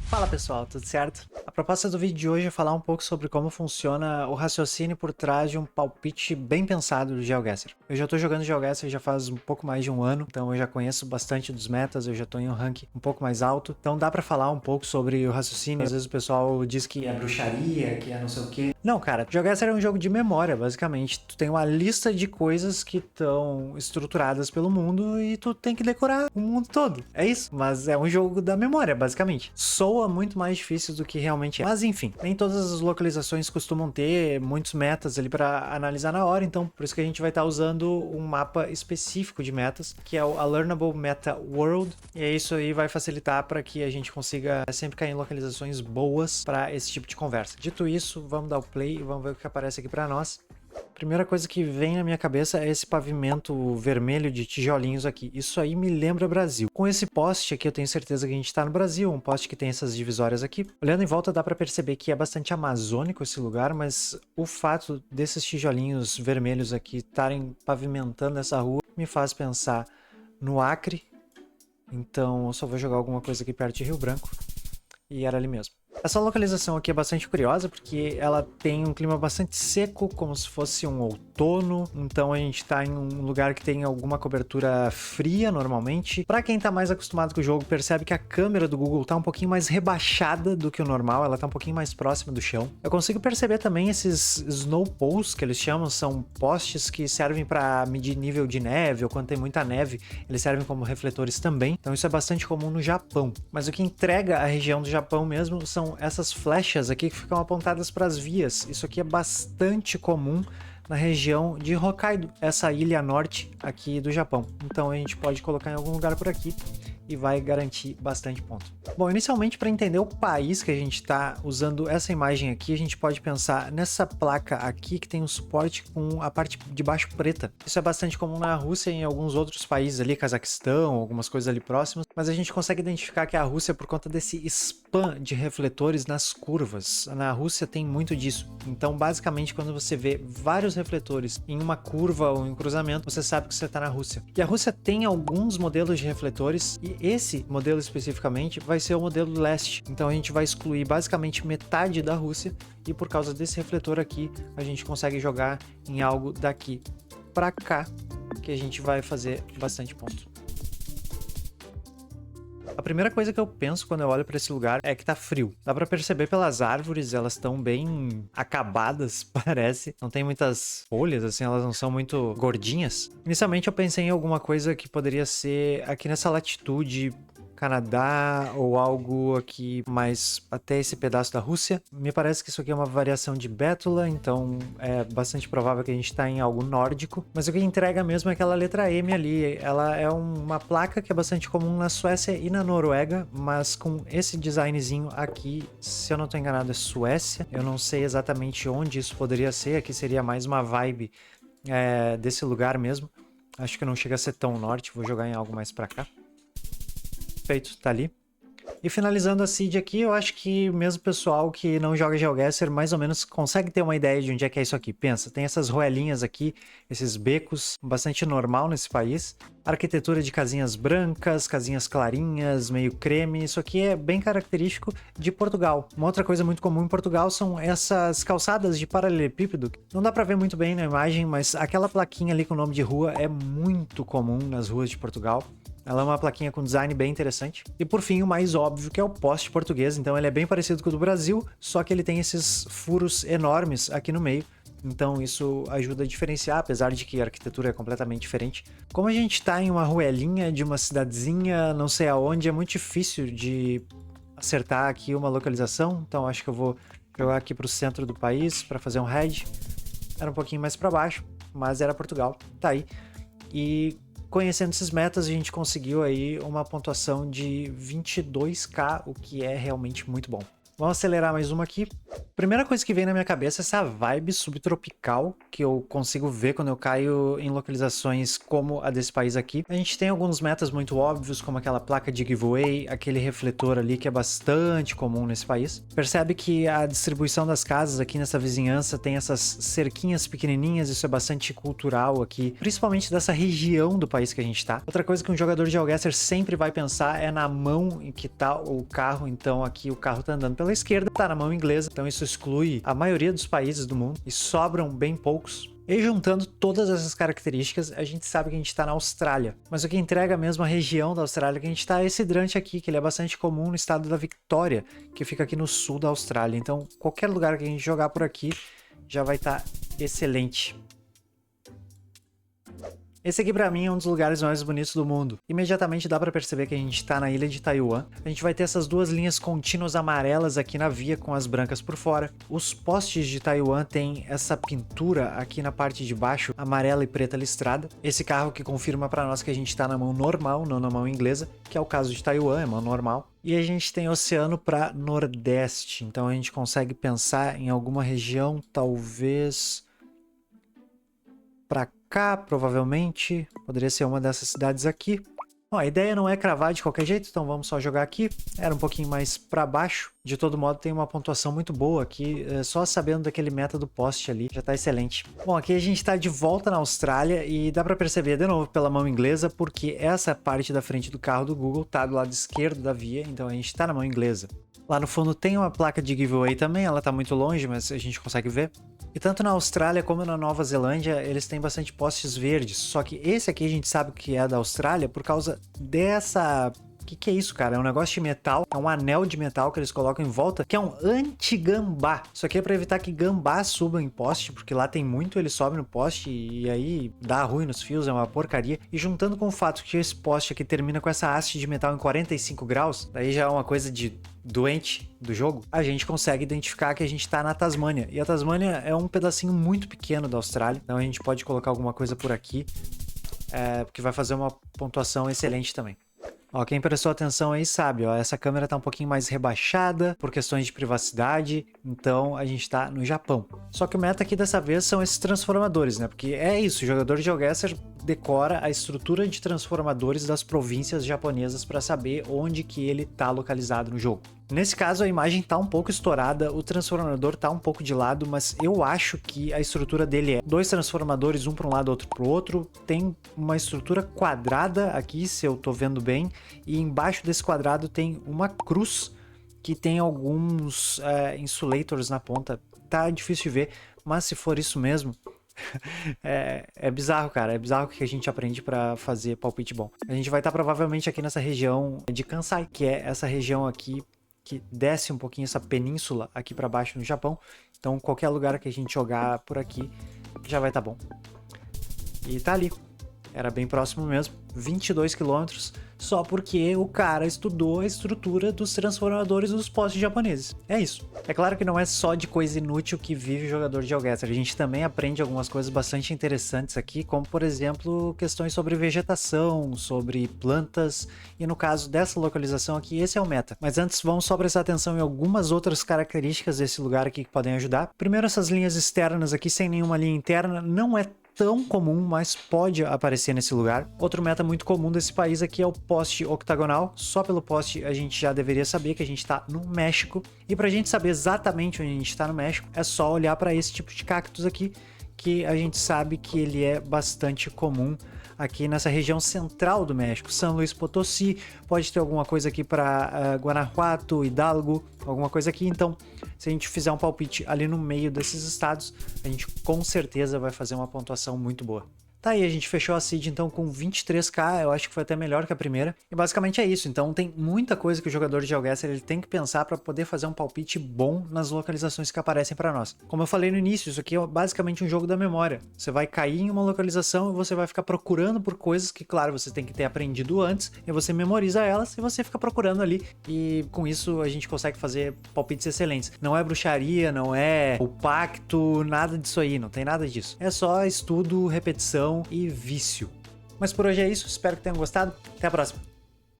Fala pessoal, tudo certo? A proposta do vídeo de hoje é falar um pouco sobre como funciona o raciocínio por trás de um palpite bem pensado do GeoGuessr. Eu já tô jogando GeoGuessr já faz um pouco mais de um ano, então eu já conheço bastante dos metas, eu já tô em um rank um pouco mais alto, então dá pra falar um pouco sobre o raciocínio. Às vezes o pessoal diz que é bruxaria, que é não sei o quê. Não, cara, GeoGuessr é um jogo de memória, basicamente. Tu tem uma lista de coisas que estão estruturadas pelo mundo e tu tem que decorar o mundo todo. É isso, mas é um jogo da memória, basicamente. Soa muito mais difícil do que realmente é. Mas enfim, nem todas as localizações costumam ter muitos metas ali para analisar na hora, então por isso que a gente vai estar usando um mapa específico de metas, que é o Learnable Meta World, e isso aí vai facilitar para que a gente consiga sempre cair em localizações boas para esse tipo de conversa. Dito isso, vamos dar o play e vamos ver o que aparece aqui para nós. Primeira coisa que vem na minha cabeça é esse pavimento vermelho de tijolinhos aqui. Isso aí me lembra Brasil. Com esse poste aqui eu tenho certeza que a gente tá no Brasil, um poste que tem essas divisórias aqui. Olhando em volta dá pra perceber que é bastante amazônico esse lugar, mas o fato desses tijolinhos vermelhos aqui estarem pavimentando essa rua me faz pensar no Acre. Então eu só vou jogar alguma coisa aqui perto de Rio Branco. E era ali mesmo. Essa localização aqui é bastante curiosa porque ela tem um clima bastante seco, como se fosse um outono. Então a gente tá em um lugar que tem alguma cobertura fria normalmente. Pra quem tá mais acostumado com o jogo, percebe que a câmera do Google tá um pouquinho mais rebaixada do que o normal, ela tá um pouquinho mais próxima do chão. Eu consigo perceber também esses snow poles, que eles chamam, são postes que servem pra medir nível de neve, ou quando tem muita neve, eles servem como refletores também. Então isso é bastante comum no Japão. Mas o que entrega a região do Japão mesmo são essas flechas aqui que ficam apontadas para as vias. Isso aqui é bastante comum na região de Hokkaido, essa ilha norte aqui do Japão. Então a gente pode colocar em algum lugar por aqui e vai garantir bastante ponto. Bom, inicialmente para entender o país que a gente está usando essa imagem aqui, a gente pode pensar nessa placa aqui que tem um suporte com a parte de baixo preta. Isso é bastante comum na Rússia e em alguns outros países ali, Cazaquistão, algumas coisas ali próximas, mas a gente consegue identificar que é a Rússia por conta desse spam de refletores nas curvas. Na Rússia tem muito disso. Então, basicamente, quando você vê vários refletores em uma curva ou em um cruzamento, você sabe que você está na Rússia. E a Rússia tem alguns modelos de refletores e esse modelo especificamente vai ser o modelo leste. Então a gente vai excluir basicamente metade da Rússia e por causa desse refletor aqui a gente consegue jogar em algo daqui para cá que a gente vai fazer bastante ponto. A primeira coisa que eu penso quando eu olho para esse lugar é que tá frio. Dá para perceber pelas árvores, elas estão bem acabadas, parece. Não tem muitas folhas, assim, elas não são muito gordinhas. Inicialmente eu pensei em alguma coisa que poderia ser aqui nessa latitude, Canadá ou algo aqui mais até esse pedaço da Rússia. Me parece que isso aqui é uma variação de Bétula, então é bastante provável que a gente está em algo nórdico. Mas o que entrega mesmo é aquela letra M ali. Ela é uma placa que é bastante comum na Suécia e na Noruega, mas com esse designzinho aqui, se eu não estou enganado, é Suécia. Eu não sei exatamente onde isso poderia ser. Aqui seria mais uma vibe desse lugar mesmo. Acho que não chega a ser tão norte. Vou jogar em algo mais para cá. Feito, tá ali. E finalizando a seed aqui, eu acho que mesmo o pessoal que não joga GeoGuessr mais ou menos consegue ter uma ideia de onde é que é isso aqui. Pensa, tem essas roelinhas aqui, esses becos, bastante normal nesse país. Arquitetura de casinhas brancas, casinhas clarinhas, meio creme, isso aqui é bem característico de Portugal. Uma outra coisa muito comum em Portugal são essas calçadas de paralelepípedo. Não dá pra ver muito bem na imagem, mas aquela plaquinha ali com o nome de rua é muito comum nas ruas de Portugal. Ela é uma plaquinha com design bem interessante. E por fim, o mais óbvio, que é o poste português. Então ele é bem parecido com o do Brasil, só que ele tem esses furos enormes aqui no meio. Então isso ajuda a diferenciar, apesar de que a arquitetura é completamente diferente. Como a gente está em uma ruelinha de uma cidadezinha, não sei aonde, é muito difícil de acertar aqui uma localização. Então acho que eu vou jogar aqui para o centro do país para fazer um head. Era um pouquinho mais para baixo, mas era Portugal. Tá aí. E conhecendo esses metas, a gente conseguiu aí uma pontuação de 22k, o que é realmente muito bom. Vamos acelerar mais uma aqui. Primeira coisa que vem na minha cabeça é essa vibe subtropical que eu consigo ver quando eu caio em localizações como a desse país aqui. A gente tem alguns metas muito óbvios, como aquela placa de giveaway, aquele refletor ali que é bastante comum nesse país. Percebe que a distribuição das casas aqui nessa vizinhança tem essas cerquinhas pequenininhas, isso é bastante cultural aqui, principalmente dessa região do país que a gente tá. Outra coisa que um jogador de GeoGuessr sempre vai pensar é na mão em que tá o carro. Então aqui o carro tá andando pela esquerda, tá na mão inglesa, então isso exclui a maioria dos países do mundo e sobram bem poucos. E juntando todas essas características, a gente sabe que a gente está na Austrália. Mas o que entrega mesmo a região da Austrália que a gente está é esse hidrante aqui, que ele é bastante comum no estado da Victoria, que fica aqui no sul da Austrália. Então, qualquer lugar que a gente jogar por aqui já vai estar excelente. Esse aqui pra mim é um dos lugares mais bonitos do mundo. Imediatamente dá pra perceber que a gente tá na ilha de Taiwan. A gente vai ter essas duas linhas contínuas amarelas aqui na via com as brancas por fora. Os postes de Taiwan têm essa pintura aqui na parte de baixo, amarela e preta listrada. Esse carro que confirma pra nós que a gente tá na mão normal, não na mão inglesa, que é o caso de Taiwan, é mão normal. E a gente tem oceano para nordeste, então a gente consegue pensar em alguma região, talvez para cá, provavelmente. Poderia ser uma dessas cidades aqui. Bom, a ideia não é cravar de qualquer jeito, então vamos só jogar aqui. Era um pouquinho mais para baixo. De todo modo, tem uma pontuação muito boa aqui. Só sabendo daquele meta do poste ali, já tá excelente. Bom, aqui a gente tá de volta na Austrália e dá para perceber de novo pela mão inglesa, porque essa parte da frente do carro do Google tá do lado esquerdo da via, então a gente tá na mão inglesa. Lá no fundo tem uma placa de giveaway também, ela tá muito longe, mas a gente consegue ver. E tanto na Austrália como na Nova Zelândia, eles têm bastante postes verdes. Só que esse aqui a gente sabe que é da Austrália por causa dessa... O que é isso, cara? É um negócio de metal, é um anel de metal que eles colocam em volta, que é um anti-gambá. Isso aqui é pra evitar que gambá suba em poste, porque lá tem muito, ele sobe no poste e aí dá ruim nos fios, é uma porcaria. E juntando com o fato que esse poste aqui termina com essa haste de metal em 45 graus, daí já é uma coisa de doente do jogo, a gente consegue identificar que a gente tá na Tasmânia. E a Tasmânia é um pedacinho muito pequeno da Austrália, então a gente pode colocar alguma coisa por aqui, porque vai fazer uma pontuação excelente também. Ó, quem prestou atenção aí sabe, ó, essa câmera tá um pouquinho mais rebaixada por questões de privacidade, então a gente tá no Japão. Só que o meta aqui dessa vez são esses transformadores, né? Porque é isso, o jogador de GeoGuessr decora a estrutura de transformadores das províncias japonesas para saber onde que ele tá localizado no jogo. Nesse caso a imagem tá um pouco estourada, o transformador tá um pouco de lado, mas eu acho que a estrutura dele é 2 transformadores, um para um lado, outro para o outro. Tem uma estrutura quadrada aqui, se eu tô vendo bem, e embaixo desse quadrado tem uma cruz que tem alguns insulators na ponta. Tá difícil de ver, mas se for isso mesmo, é bizarro, cara. É bizarro o que a gente aprende pra fazer palpite bom. A gente vai estar provavelmente aqui nessa região de Kansai, que é essa região aqui que desce um pouquinho essa península aqui pra baixo no Japão. Então qualquer lugar que a gente jogar por aqui já vai estar bom. E tá ali. Era bem próximo mesmo. 22 quilômetros. Só porque o cara estudou a estrutura dos transformadores dos postes japoneses. É isso. É claro que não é só de coisa inútil que vive o jogador de GeoGuessr. A gente também aprende algumas coisas bastante interessantes aqui, como por exemplo, questões sobre vegetação, sobre plantas, e no caso dessa localização aqui, esse é o meta. Mas antes, vamos só prestar atenção em algumas outras características desse lugar aqui que podem ajudar. Primeiro, essas linhas externas aqui, sem nenhuma linha interna, não é tão comum, mas pode aparecer nesse lugar. Outro meta muito comum desse país aqui é o poste octagonal. Só pelo poste a gente já deveria saber que a gente está no México. E para a gente saber exatamente onde a gente está no México, é só olhar para esse tipo de cactus aqui, que a gente sabe que ele é bastante comum aqui nessa região central do México. São Luís Potosí, pode ter alguma coisa aqui para Guanajuato, Hidalgo, alguma coisa aqui. Então, se a gente fizer um palpite ali no meio desses estados, a gente com certeza vai fazer uma pontuação muito boa. Tá aí, a gente fechou a seed então com 23k, eu acho que foi até melhor que a primeira. E basicamente é isso, então tem muita coisa que o jogador de GeoGuessr ele tem que pensar para poder fazer um palpite bom nas localizações que aparecem para nós. Como eu falei no início, isso aqui é basicamente um jogo da memória. Você vai cair em uma localização e você vai ficar procurando por coisas que, claro, você tem que ter aprendido antes, e você memoriza elas e você fica procurando ali. E com isso a gente consegue fazer palpites excelentes. Não é bruxaria, não é o pacto, nada disso aí, não tem nada disso. É só estudo, repetição e vício. Mas por hoje é isso, espero que tenham gostado. Até a próxima!